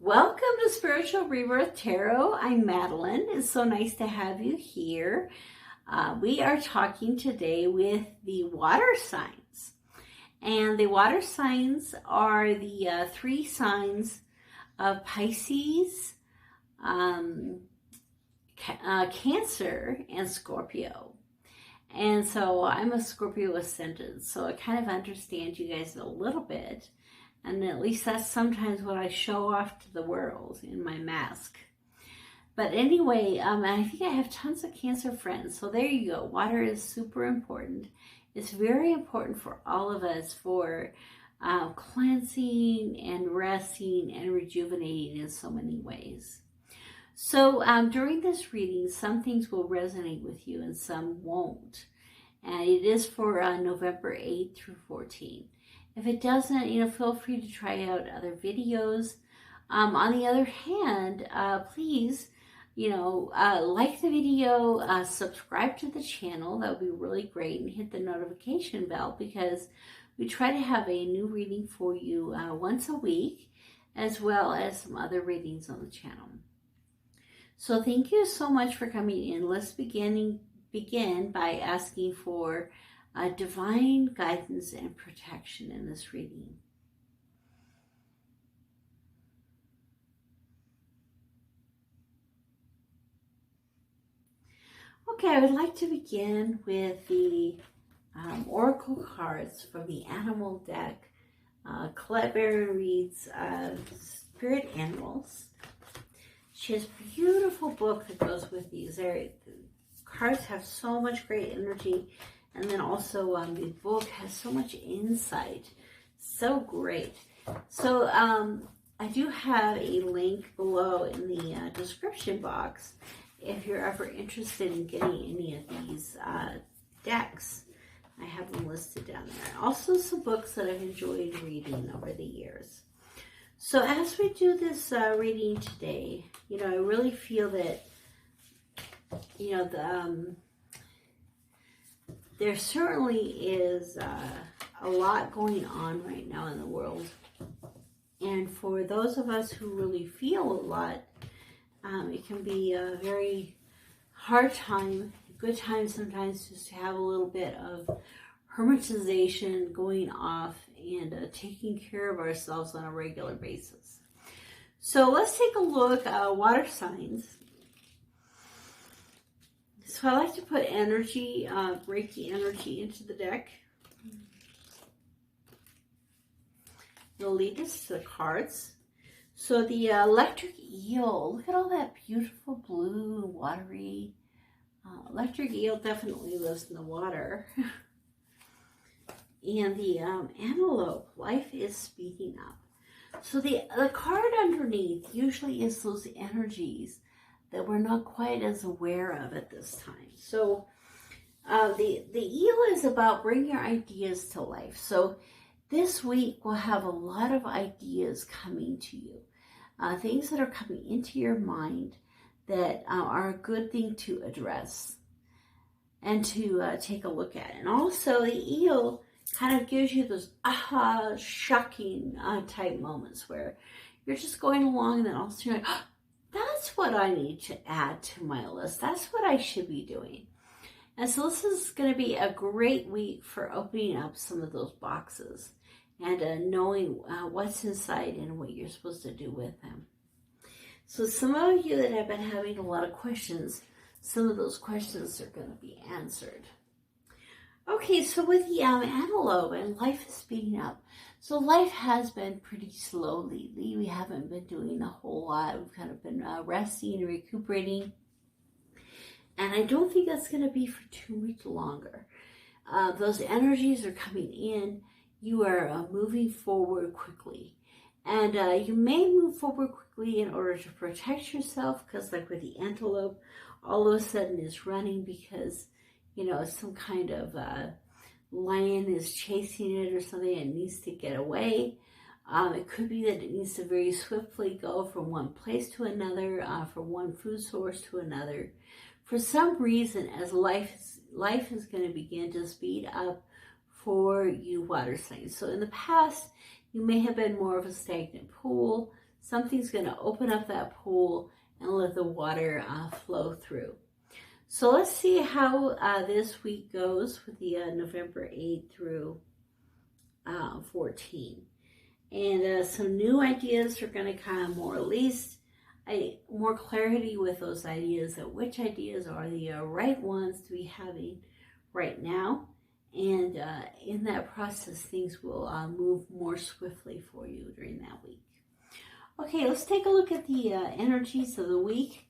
Welcome to Spiritual Rebirth Tarot. I'm Madelyn. It's so nice to have you here. We are talking today with the water signs. And the water signs are the three signs of Pisces, Cancer, and Scorpio. And so I'm a Scorpio ascendant, so I kind of understand you guys a little bit. And at least that's sometimes what I show off to the world in my mask. But anyway, I think I have tons of Cancer friends. So there you go. Water is super important. It's very important for all of us for cleansing and resting and rejuvenating in so many ways. So during this reading, some things will resonate with you and some won't. And it is for November 8th through 14th. If it doesn't, feel free to try out other videos. On the other hand, please, like the video, subscribe to the channel. That would be really great. And hit the notification bell because we try to have a new reading for you once a week, as well as some other readings on the channel. So thank you so much for coming in. Let's begin by asking for divine guidance and protection in this reading. Okay, I would like to begin with the oracle cards from the animal deck, Colette Baron-Reid's Spirit Animals. She has a beautiful book that goes with these. The cards have so much great energy. And then also the book has so much insight. So great. So I do have a link below in the description box if you're ever interested in getting any of these decks. I have them listed down there. Also some books that I've enjoyed reading over the years. So as we do this reading today, I really feel that, there certainly is a lot going on right now in the world. And for those of us who really feel a lot, it can be a very hard time, good time sometimes just to have a little bit of hermetization going off and taking care of ourselves on a regular basis. So let's take a look at water signs. So I like to put energy, Reiki energy into the deck. It'll lead us to the cards. So the electric eel, look at all that beautiful blue and watery. Electric eel definitely lives in the water. And the antelope, life is speeding up. So the card underneath usually is those energies that we're not quite as aware of at this time. So the eel is about bringing your ideas to life. So this week we'll have a lot of ideas coming to you. Things that are coming into your mind that are a good thing to address and to take a look at. And also the eel kind of gives you those aha, shocking type moments where you're just going along and then all of a sudden you're like, that's what I need to add to my list. That's what I should be doing. And so this is going to be a great week for opening up some of those boxes and knowing what's inside and what you're supposed to do with them. So some of you that have been having a lot of questions, some of those questions are going to be answered. Okay, so with the antelope and life is speeding up. So life has been pretty slow lately. We haven't been doing a whole lot. We've kind of been resting and recuperating. And I don't think that's going to be for too much longer. Those energies are coming in. You are moving forward quickly. And you may move forward quickly in order to protect yourself, because like with the antelope, all of a sudden it's running because, some kind of lion is chasing it or something and needs to get away. It could be that it needs to very swiftly go from one place to another, from one food source to another. For some reason, as life is going to begin to speed up for you water signs. So in the past, you may have been more of a stagnant pool. Something's going to open up that pool and let the water flow through. So let's see how this week goes with the November 8th through 14. And some new ideas are going to come, or at least more clarity with those ideas, that which ideas are the right ones to be having right now. And in that process, things will move more swiftly for you during that week. Okay, let's take a look at the energies of the week.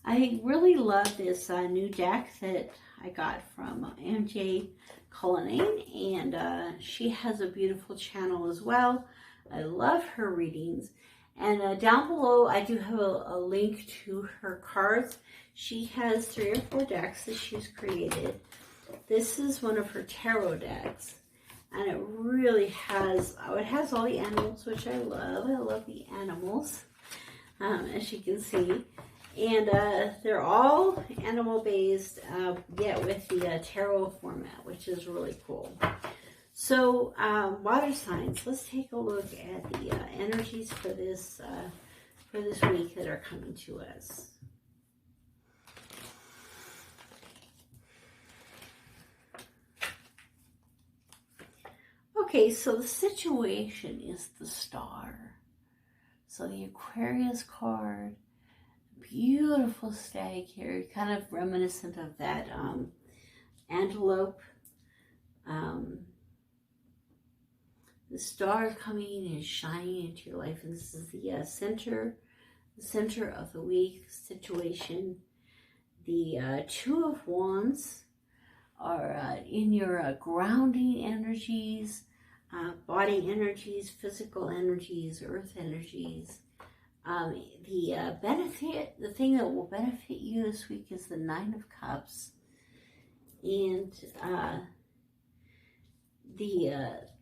I really love this new deck that I got from MJ Cullinane, and she has a beautiful channel as well. I love her readings. And down below, I do have a link to her cards. She has 3 or 4 decks that she's created. This is one of her tarot decks, and it really has, it has all the animals, which I love. I love the animals, as you can see. And they're all animal-based, yet with the tarot format, which is really cool. So, water signs, let's take a look at the energies for this week that are coming to us. Okay, so the situation is the Star. So the Aquarius card, beautiful stag here, kind of reminiscent of that antelope. The star coming and shining into your life, and this is the center of the week situation. The 2 of Wands are in your grounding energies, body energies, physical energies, earth energies. The thing that will benefit you this week is the 9 of Cups, and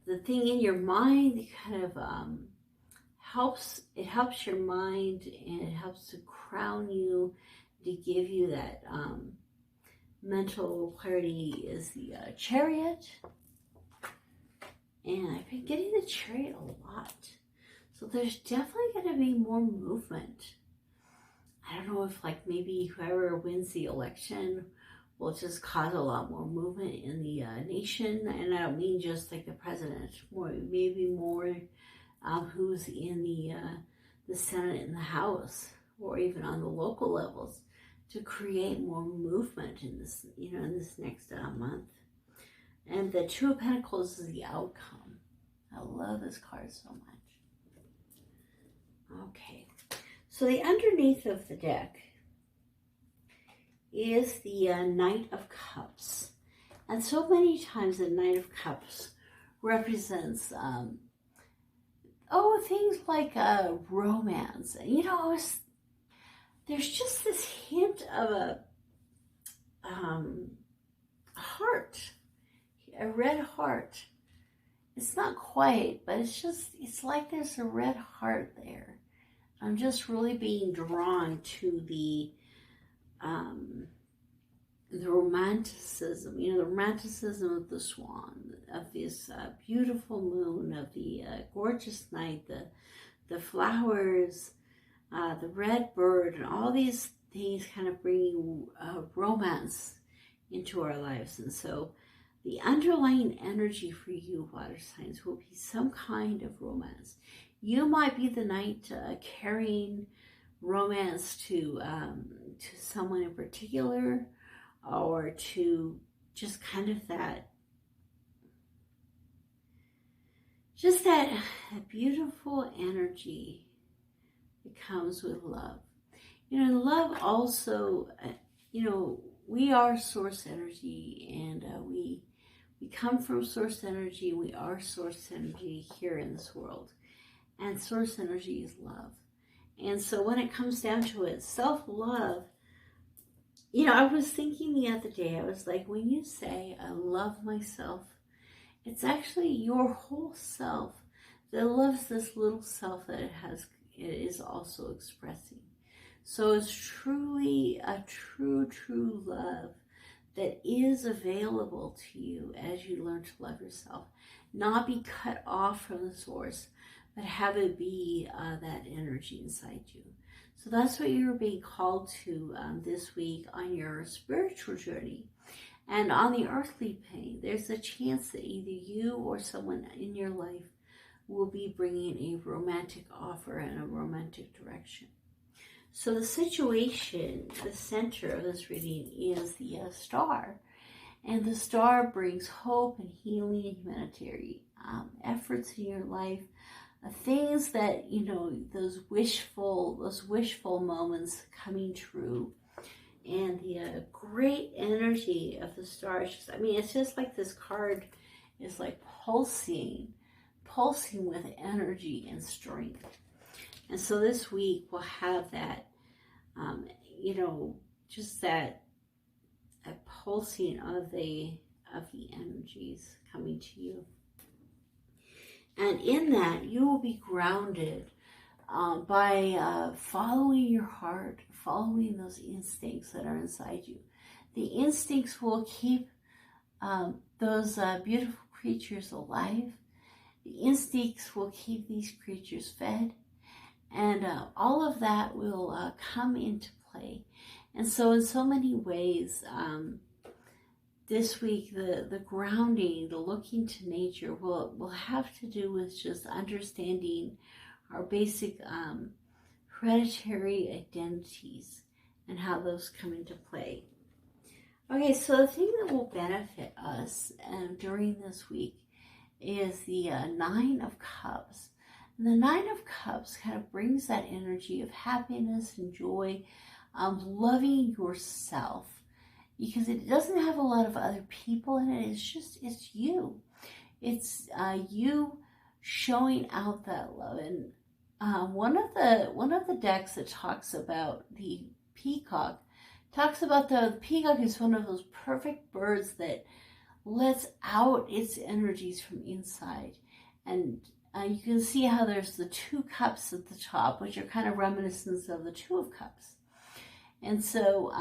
the thing in your mind that kind of helps your mind, and it helps to crown you, to give you that mental clarity, is the Chariot. And I've been getting the Chariot a lot. So there's definitely going to be more movement. I don't know if, like, maybe whoever wins the election will just cause a lot more movement in the nation. And I don't mean just like the president, maybe more who's in the Senate and the House, or even on the local levels, to create more movement in this, in this next month. And the 2 of Pentacles is the outcome. I love this card so much. Okay, so the underneath of the deck is the Knight of Cups. And so many times the Knight of Cups represents, things like romance. There's just this hint of a heart, a red heart. It's not quite, but it's like there's a red heart there. I'm just really being drawn to the romanticism, the romanticism of the swan, of this beautiful moon, of the gorgeous night, the flowers, the red bird, and all these things kind of bringing romance into our lives. And so the underlying energy for you, water signs, will be some kind of romance. You might be the knight carrying romance to someone in particular, or to just kind of that beautiful energy that comes with love. Love also, we are source energy, and we come from source energy. We are source energy here in this world, and source energy is love. And so when it comes down to it, self-love, I was thinking the other day, I was like, when you say, I love myself, it's actually your whole self that loves this little self that it is also expressing. So it's truly a true love that is available to you as you learn to love yourself. Not be cut off from the source, but have it be that energy inside you. So that's what you're being called to this week on your spiritual journey. And on the earthly plane, there's a chance that either you or someone in your life will be bringing a romantic offer in a romantic direction. So the situation, the center of this reading is the star. And the star brings hope and healing and humanitarian efforts in your life. Things that, you know, those wishful moments coming true. And the great energy of the stars, just, I mean, it's just like this card is like pulsing with energy and strength. And so this week we'll have that, you know, just that pulsing of the energies coming to you. And in that, you will be grounded by following your heart, following those instincts that are inside you. The instincts will keep those beautiful creatures alive. The instincts will keep these creatures fed. And all of that will come into play. And so in so many ways, this week, the grounding, the looking to nature will have to do with just understanding our basic hereditary identities and how those come into play. Okay, so the thing that will benefit us during this week is the Nine of Cups. And the Nine of Cups kind of brings that energy of happiness and joy, loving yourself. Because it doesn't have a lot of other people in it. It's you. It's you showing out that love. And one of the decks that talks about the peacock talks about the peacock is one of those perfect birds that lets out its energies from inside. And you can see how there's the two cups at the top, which are kind of reminiscent of the Two of Cups. And so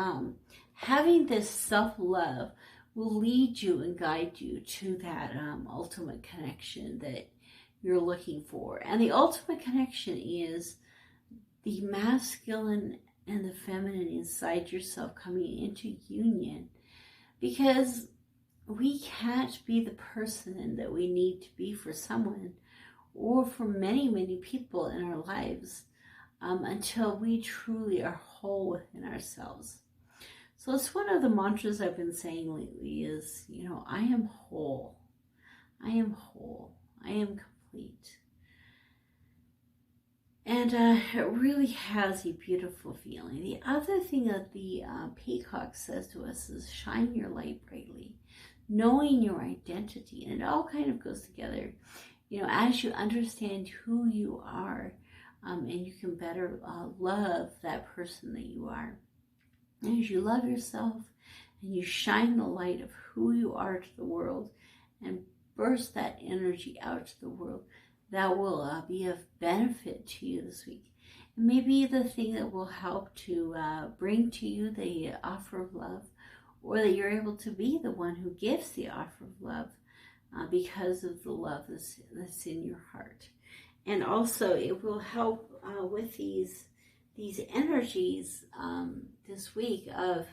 having this self-love will lead you and guide you to that ultimate connection that you're looking for. And the ultimate connection is the masculine and the feminine inside yourself coming into union. Because we can't be the person that we need to be for someone or for many, many people in our lives until we truly are whole within ourselves. So it's one of the mantras I've been saying lately is, you know, I am whole. I am whole. I am complete. And it really has a beautiful feeling. The other thing that the peacock says to us is shine your light brightly, knowing your identity. And it all kind of goes together. You know, as you understand who you are, and you can better love that person that you are. And as you love yourself and you shine the light of who you are to the world and burst that energy out to the world, that will be of benefit to you this week. And maybe the thing that will help to bring to you the offer of love, or that you're able to be the one who gives the offer of love because of the love that's in your heart. And also it will help with these energies this week of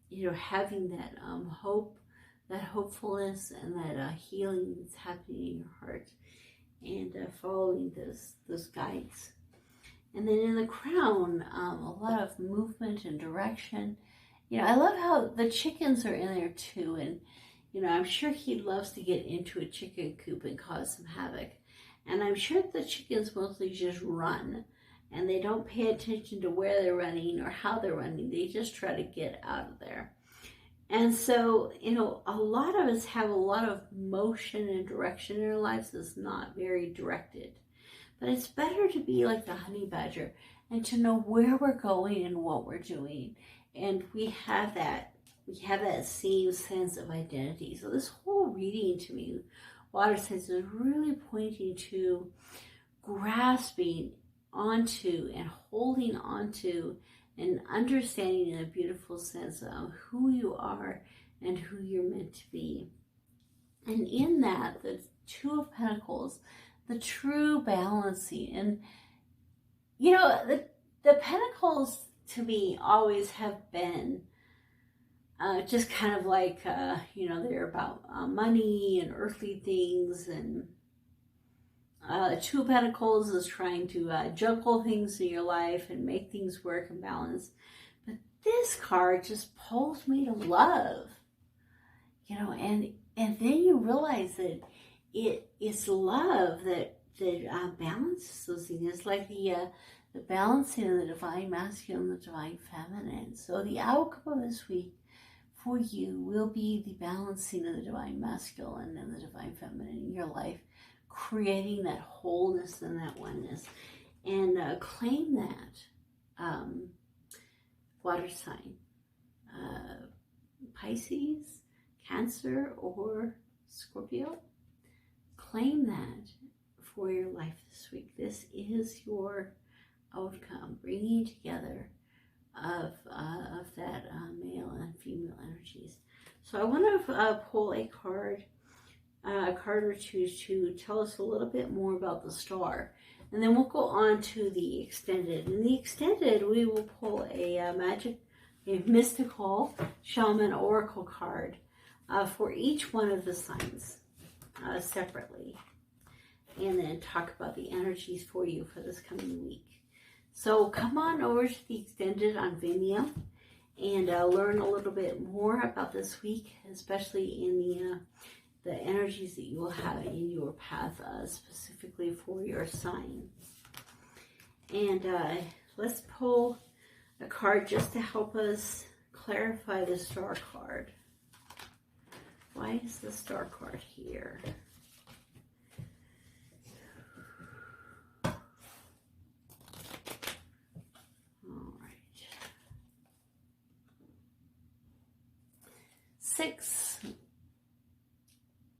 you know, having that hope, that hopefulness, and that healing that's happening in your heart, and following those guides. And then in the crown, a lot of movement and direction. You know, I love how the chickens are in there too, and you know, I'm sure he loves to get into a chicken coop and cause some havoc. And I'm sure the chickens mostly just run, and they don't pay attention to where they're running or how they're running. They just try to get out of there. And so, you know, a lot of us have a lot of motion and direction in our lives that's not very directed. But it's better to be like the honey badger and to know where we're going and what we're doing. And we have that same sense of identity. So this whole reading to me, Water Signs, is really pointing to grasping onto and holding onto and understanding in a beautiful sense of who you are and who you're meant to be. And in that, Two of Pentacles, the true balancing. And, you know, the Pentacles to me always have been just kind of like, you know, they're about money and earthly things. And Two of Pentacles is trying to juggle things in your life and make things work and balance. But this card just pulls me to love, you know, and then you realize that it's love that balances those things. It's like the balancing of the divine masculine and the divine feminine. So the outcome of this week for you will be the balancing of the divine masculine and the divine feminine in your life, creating that wholeness and that oneness. And claim that. Water sign. Pisces, Cancer, or Scorpio. Claim that for your life this week. This is your outcome, bringing together of that male and female energies. So I want to pull a card or two to tell us a little bit more about the star, and then we'll go on to the extended. In the extended, we will pull a mystical shaman oracle card for each one of the signs separately, and then talk about the energies for you for this coming week. So come on over to the extended on Vimeo and learn a little bit more about this week, especially in the energies that you will have in your path, specifically for your sign. And let's pull a card just to help us clarify the star card. Why is the star card here?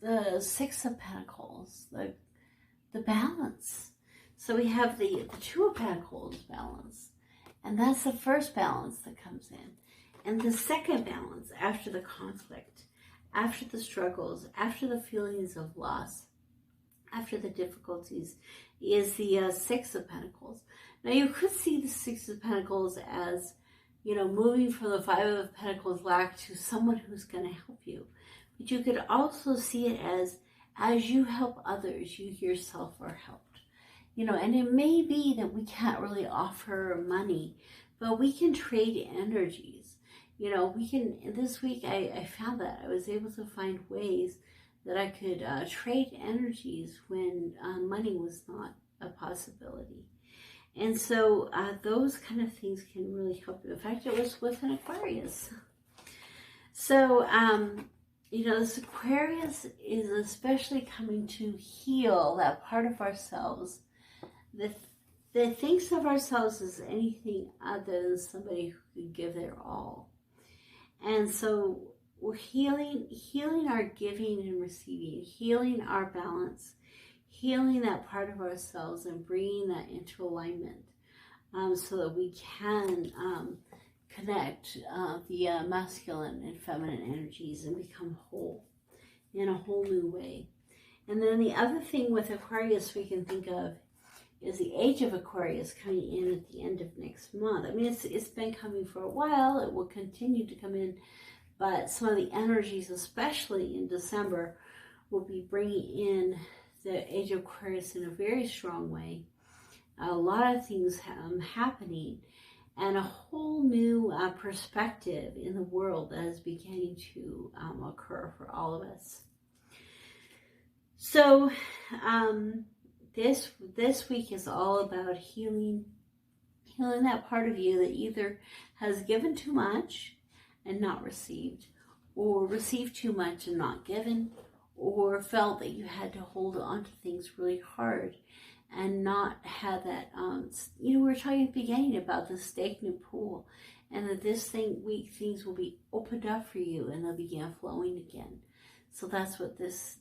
The Six of Pentacles, the balance. So we have the Two of Pentacles balance, and that's the first balance that comes in. And the second balance after the conflict, after the struggles, after the feelings of loss, after the difficulties, is the Six of Pentacles. Now you could see the Six of Pentacles as, you know, moving from the Five of Pentacles lack to someone who's going to help you. But you could also see it as you help others, you yourself are helped. You know, and it may be that we can't really offer money, but we can trade energies. You know, we can, this week I found that I was able to find ways that I could trade energies when money was not a possibility. And so those kind of things can really help you. In fact, it was with an Aquarius. So, you know, this Aquarius is especially coming to heal that part of ourselves that thinks of ourselves as anything other than somebody who could give their all. And so we're healing our giving and receiving, healing our balance, healing that part of ourselves and bringing that into alignment so that we can connect the masculine and feminine energies and become whole in a whole new way. And then the other thing with Aquarius we can think of is the age of Aquarius coming in at the end of next month. I mean, it's been coming for a while. It will continue to come in, but some of the energies, especially in December, will be bringing in the age of Aquarius in a very strong way. A lot of things happening, and a whole new perspective in the world that is beginning to occur for all of us. So this week is all about healing that part of you that either has given too much and not received, or received too much and not given, or felt that you had to hold on to things really hard and not have that, you know, we were talking at the beginning about the stagnant pool, and that things will be opened up for you and they'll begin flowing again. So that's what this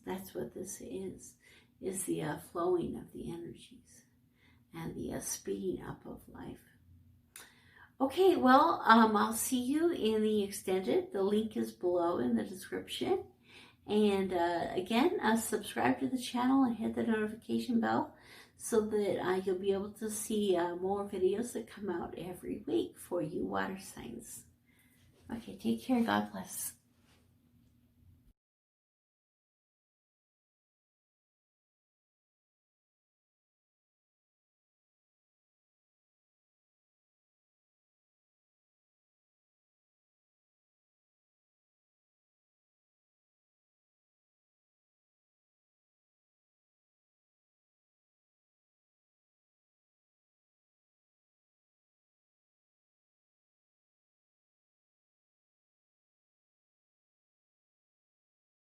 is the flowing of the energies and the speeding up of life. Okay, well, I'll see you in the extended. The link is below in the description. And again, subscribe to the channel and hit the notification bell so that you'll be able to see more videos that come out every week for you water signs. Okay, take care. God bless.